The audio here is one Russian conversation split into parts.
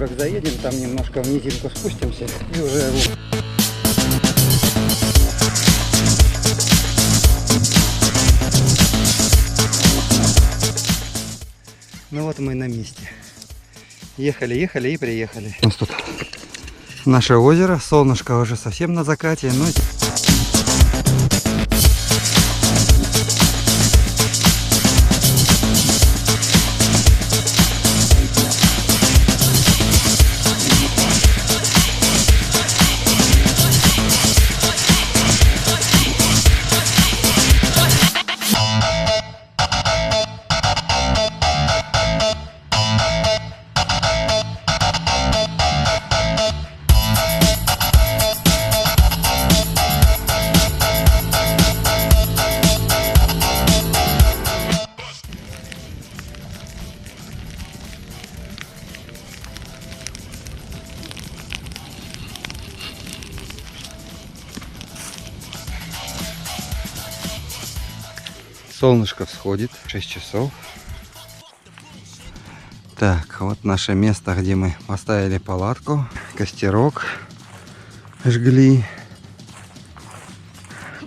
пригорок заедем, там немножко в низинку спустимся и уже... Ну вот мы на месте. Ехали и приехали. У нас тут наше озеро, солнышко уже совсем на закате, но... Солнышко всходит, 6 часов. Так, вот наше место, где мы поставили палатку. Костерок жгли.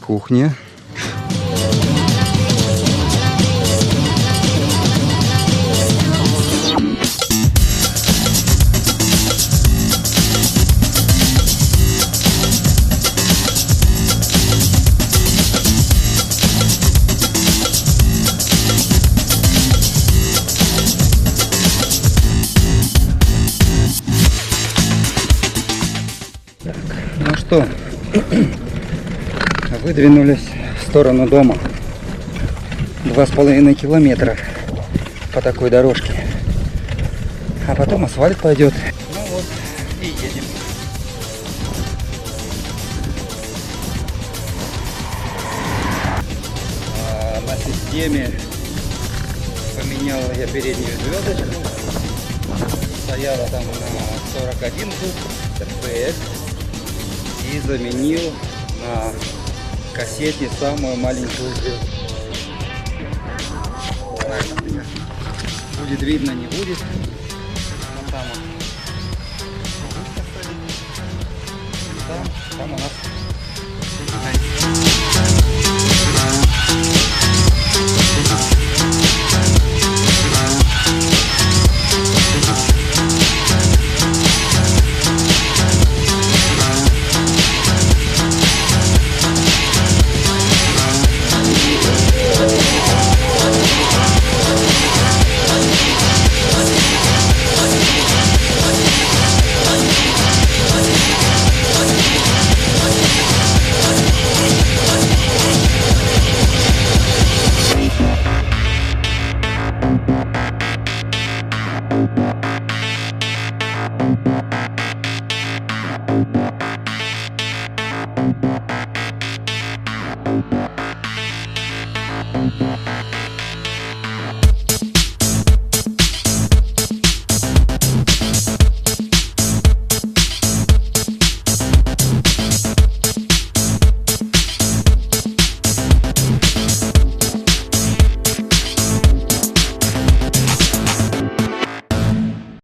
Кухня. Ну что, выдвинулись в сторону дома. 2,5 километра по такой дорожке. А потом асфальт пойдет. Ну вот и едем. На системе поменял я переднюю звездочку. Стояла там на 41 FPS. И заменил на кассете самую маленькую звезду. Будет видно, не будет. Там у нас